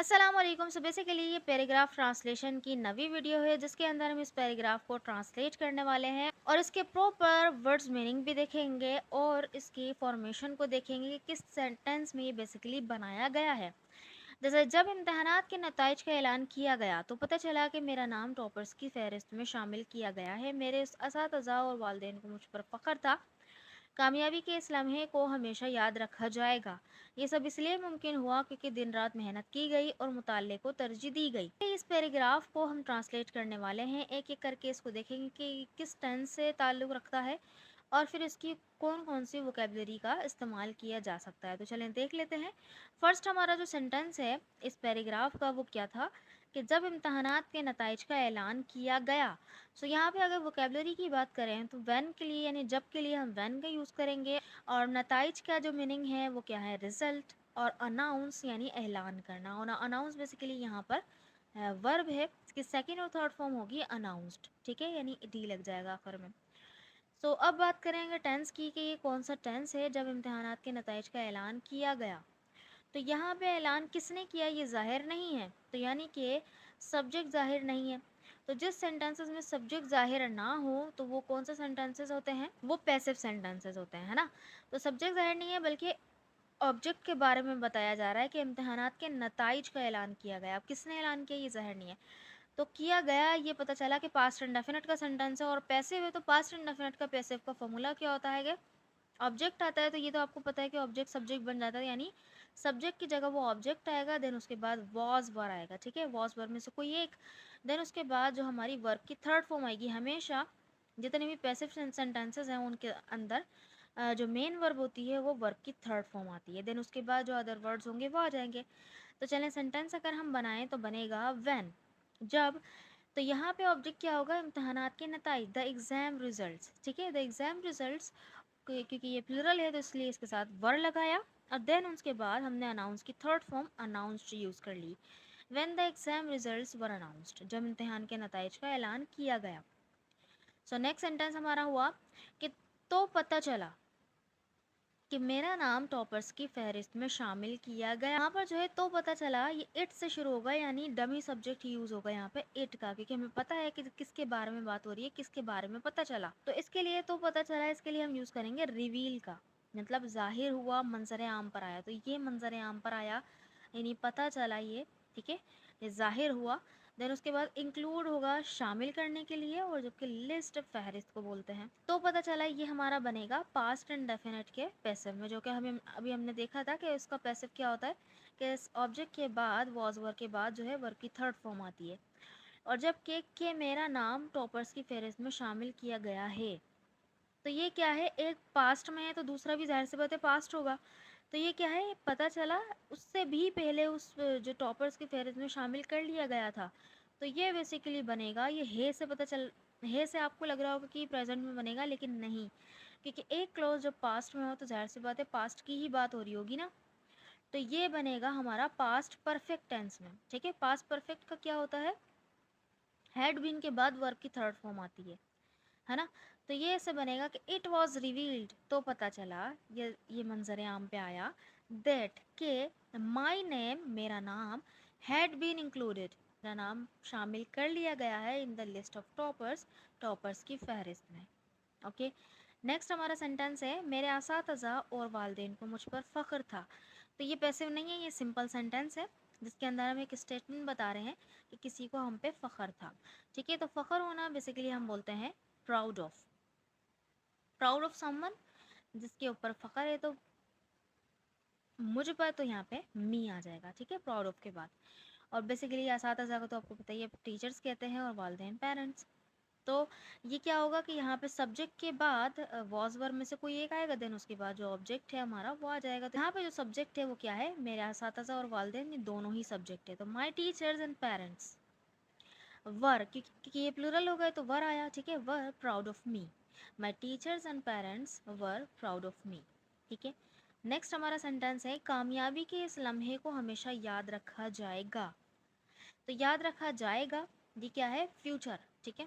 अस्सलाम वालेकुम। So basically ये पैराग्राफ ट्रांसलेशन की नवी वीडियो है जिसके अंदर हम इस पैराग्राफ को ट्रांसलेट करने वाले हैं और इसके प्रॉपर वर्ड्स मीनिंग भी देखेंगे और इसकी फॉर्मेशन को देखेंगे कि किस सेंटेंस में ये बेसिकली बनाया गया है। जैसे जब इम्तहानात के नताइज का ऐलान किया गया तो पता चला कि मेरा नाम टॉपर्स की फहरिस्त में शामिल किया गया है। मेरे असातिज़ा और वालिदैन को मुझ पर फ़ख्र था। कामयाबी के इस लम्हे को हमेशा याद रखा जाएगा। ये सब इसलिए मुमकिन हुआ क्योंकि दिन रात मेहनत की गई और मुताले को तरजीह दी गई। इस पैराग्राफ को हम ट्रांसलेट करने वाले हैं, एक एक करके इसको देखेंगे कि किस टेंस से ताल्लुक़ रखता है और फिर इसकी कौन कौन सी वोकेबलरी का इस्तेमाल किया जा सकता है। तो चलें देख लेते हैं। फर्स्ट हमारा जो सेंटेंस है इस पैराग्राफ का वो क्या था कि जब इम्तहानात के नताइज का ऐलान किया गया। सो यहाँ पे अगर वोकेबलरी की बात करें तो व्हेन के लिए यानी जब के लिए हम व्हेन का यूज़ करेंगे और नताइज का जो मीनिंग है वो क्या है, रिजल्ट। और अनाउंस यानी ऐलान करना, और अनाउंस बेसिकली यहाँ पर वर्ब है। इसकी सेकंड और थर्ड फॉर्म होगी अनाउंस्ड, ठीक है, यानी डी लग जाएगा आखिर में। सो अब बात करेंगे टेंस की कि ये कौन सा टेंस है जब इम्तहानात के नताइज का ऐलान किया गया। तो यहाँ पे ऐलान किसने किया ये ज़ाहिर नहीं है, तो यानी कि सब्जेक्ट ज़ाहिर नहीं है। तो जिस सेंटेंसेस में सब्जेक्ट ज़ाहिर ना हो तो वो कौन से सेंटेंसेस होते हैं, वो पैसिव सेंटेंसेस होते हैं, है ना। तो सब्जेक्ट ज़ाहिर नहीं है बल्कि ऑब्जेक्ट के बारे में बताया जा रहा है कि इम्तहानात के नताइज का ऐलान किया गया। अब किसने ऐलान किया ये ज़ाहिर नहीं है, तो किया गया ये पता चला कि पास्ट इंडेफिनिट का सेंटेंस है और पैसिव है। तो पास्ट इंडेफिनिट का पैसिव का फॉर्मूला क्या होता है कि ऑब्जेक्ट आता है। तो ये तो आपको पता है कि ऑब्जेक्ट सब्जेक्ट बन जाता है, यानी सब्जेक्ट की जगह वो ऑब्जेक्ट आएगा, देन उसके बाद वॉज वर आएगा, ठीक है, वॉज वर में से कोई एक। देन उसके बाद जो हमारी वर्ब की थर्ड फॉर्म आएगी। हमेशा जितने भी पैसिव सेंटेंसेस हैं उनके अंदर जो मेन वर्ब होती है वो वर्ब की थर्ड फॉर्म आती है। देन उसके बाद जो अदर वर्ड्स होंगे वो आ जाएंगे। तो चलें सेंटेंस अगर हम बनाएं तो बनेगा व्हेन, जब। तो यहाँ पे ऑब्जेक्ट क्या होगा, इम्तहानात के नताइज, द एग्ज़ाम रिजल्ट्स, ठीक है, द एग्ज़ाम रिजल्ट्स। क्योंकि ये प्लूरल है तो इसलिए इसके साथ वर लगाया और देन उसके बाद हमने अनाउंस की थर्ड फॉर्म अनाउंस्ड यूज़ कर ली। When the exam results were announced, जब इम्तिहान के नताइज का ऐलान किया गया। सो नेक्स्ट सेंटेंस हमारा हुआ कि तो पता चला कि मेरा नाम टॉपर्स की फहरिस्त में शामिल किया गया। यहाँ पर जो है तो पता चला ये इट से शुरू होगा, यानी डमी सब्जेक्ट यूज़ होगा यहाँ पे इट का, क्योंकि हमें पता है कि किसके बारे में बात हो रही है, किसके बारे में पता चला। तो इसके लिए तो पता चला, इसके लिए हम यूज़ करेंगे रिवील का, मतलब ज़ाहिर हुआ, मंजर आम पर आया। तो ये मंजर आम पर आया यानी पता चला ये, ठीक है, ये ज़ाहिर हुआ। देन उसके बाद इंक्लूड होगा शामिल करने के लिए, और जबकि लिस्ट फहरिस्त को बोलते हैं। तो पता चला ये हमारा बनेगा पास्ट इंडेफिनिट के पैसिव में, जो कि हमें अभी हमने देखा था कि इसका पैसिव क्या होता है कि इस ऑब्जेक्ट के बाद वॉज वर्ब के बाद जो है वर्ब की थर्ड फॉर्म आती है। और जब के मेरा नाम टॉपर्स की फहरिस्त में शामिल किया गया है, तो ये क्या है, एक पास्ट में है तो दूसरा भी जाहिर सी बात है पास्ट होगा। तो ये क्या है, पता चला उससे भी पहले उस जो टॉपर्स की फहरिस्त में शामिल कर लिया गया था। तो ये बेसिकली बनेगा, ये है से पता चल, है से आपको लग रहा होगा कि प्रेजेंट में बनेगा, लेकिन नहीं, क्योंकि एक क्लॉज जब पास्ट में हो तो जाहिर सी बात है पास्ट की ही बात हो रही होगी ना। तो ये बनेगा हमारा पास्ट परफेक्ट टेंस में, ठीक है। पास्ट परफेक्ट का क्या होता है, हैड बीन के बाद वर्ब की थर्ड फॉर्म आती है ना। तो ये ऐसे बनेगा कि इट वॉज रिवील्ड, तो पता चला, ये मंजर आम पे आया, दैट के माई नेम, मेरा नाम, हैड बीन इंक्लूडेड, मेरा नाम शामिल कर लिया गया है in the list of toppers, toppers की फहरिस्त में। ओके, नेक्स्ट हमारा सेंटेंस है मेरे असातिज़ा और वालिदैन को मुझ पर फ़ख्र था। तो ये पैसिव नहीं है, ये सिंपल सेंटेंस है जिसके अंदर हम एक स्टेटमेंट बता रहे हैं कि किसी को हम पे फ़ख्र था, ठीक है। तो फ़ख्र होना बेसिकली हम बोलते हैं proud of, proud of someone, जिसके ऊपर फ़ख्र है। तो मुझ पर तो यहाँ पे मी आ जाएगा, ठीक है, प्राउड ऑफ के बाद। और बेसिकली असातिज़ा को तो आपको पता ही है टीचर्स कहते हैं और वालिदैन पेरेंट्स। तो ये क्या होगा कि यहाँ पे सब्जेक्ट के बाद वॉज वर्ब में से कोई एक आएगा, देन उसके बाद जो ऑब्जेक्ट है हमारा वो आ जाएगा। तो यहाँ पे जो सब्जेक्ट है वो क्या है, मेरे असातिज़ा और वालिदैन, ये दोनों ही सब्जेक्ट है। तो माई टीचर्स एंड पेरेंट्स वर, क्योंकि ये प्लूरल हो गए तो वर आया, ठीक है, were proud of me, my teachers and parents were proud of me, ठीक है। नेक्स्ट हमारा सेंटेंस है कामयाबी के इस लम्हे को हमेशा याद रखा जाएगा। तो याद रखा जाएगा ये क्या है, फ्यूचर, ठीक है।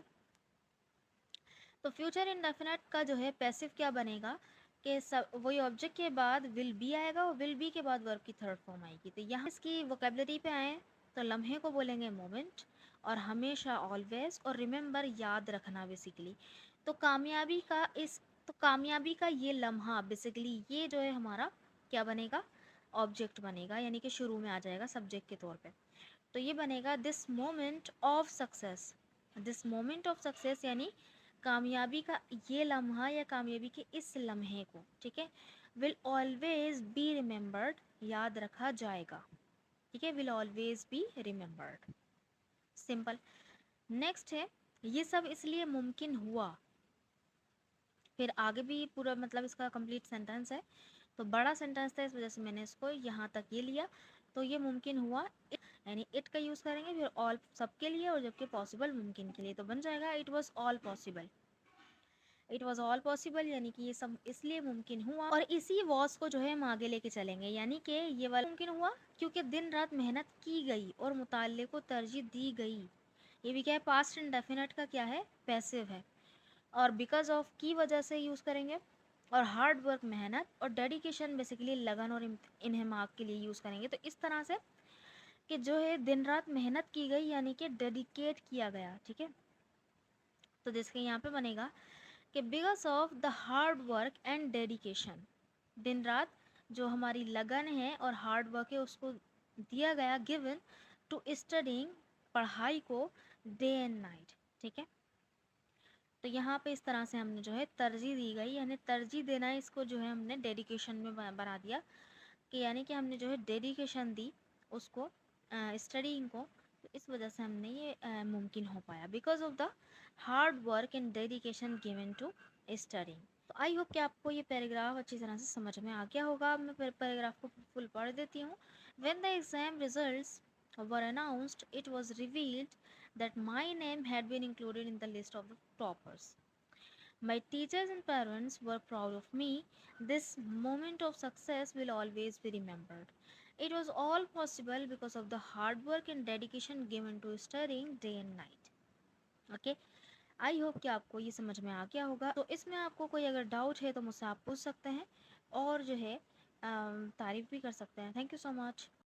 तो फ्यूचर इंडेफिनिट का जो है पैसिव क्या बनेगा, कि सब वही ऑब्जेक्ट के बाद विल बी आएगा और विल बी के बाद वर्ब की थर्ड फॉर्म आएगी। तो यहाँ इसकी वोकेबलरी पे आए तो लम्हे को बोलेंगे मोमेंट, और हमेशा ऑलवेज, और रिमेंबर याद रखना बेसिकली। तो कामयाबी का ये लम्हा बेसिकली ये जो है हमारा क्या बनेगा, ऑब्जेक्ट बनेगा, यानी कि शुरू में आ जाएगा सब्जेक्ट के तौर पे। तो ये बनेगा this moment of success. This moment of success यानी कामयाबी का ये लम्हा या कामयाबी के इस लम्हे को, ठीक है, विल ऑलवेज बी रिमेंबर्ड, याद रखा जाएगा, ठीक है, will always be remembered. Simple. Next है ये सब इसलिए मुमकिन हुआ, फिर आगे भी पूरा मतलब इसका कंप्लीट सेंटेंस है, तो बड़ा सेंटेंस था इस वजह से मैंने इसको यहाँ तक ये लिया। तो ये मुमकिन हुआ, यानी इट का यूज़ करेंगे, फिर ऑल सबके लिए, और जबकि पॉसिबल मुमकिन के लिए, तो बन जाएगा it was all possible. It was all possible यानी कि ये सब इसलिए मुमकिन हुआ, और इसी वॉज को जो है हम आगे लेके चलेंगे, यानी कि ये वाला मुमकिन हुआ क्योंकि दिन रात मेहनत की गई और मुताले को तरजीह दी गई। ये भी क्या है, पास्ट इंडेफिनिट का क्या है, पैसिव है, और बिकॉज ऑफ की वजह से यूज़ करेंगे, और हार्ड वर्क मेहनत, और डेडिकेशन बेसिकली लगन और इन्हेमाक के लिए यूज़ करेंगे। तो इस तरह से कि जो है दिन रात मेहनत की गई यानी कि डेडिकेट किया गया, ठीक है। तो जिसके यहाँ पे बनेगा कि because of the hard work and dedication, दिन रात जो हमारी लगन है और हार्ड वर्क है उसको दिया गया, गिवन टू स्टडिंग, पढ़ाई को, डे एंड नाइट, ठीक है। तो यहाँ पे इस तरह से हमने जो है तरजीह दी गई, यानी तरजीह देना है इसको जो है हमने डेडिकेशन में बना दिया, कि यानी कि हमने जो है डेडिकेशन दी उसको, स्टडीइंग को, तो इस वजह से हमने ये मुमकिन हो पाया, because of the hard work and dedication given to studying. तो आई होप कि आपको ये पैराग्राफ अच्छी तरह से समझ में आ गया होगा। अब मैं पैराग्राफ को फुल पढ़ देती हूँ। When the exam results were announced, it was revealed that my name had been included in the list of the toppers. My teachers and parents were proud of me. This moment of success will always be remembered. It was all possible because of the hard work and dedication given to studying day and night. Okay? I hope कि आपको ये समझ में आ गया होगा। तो इसमें आपको कोई अगर डाउट है तो मुझसे आप पूछ सकते हैं, और जो है तारीफ़ भी कर सकते हैं। Thank you so much.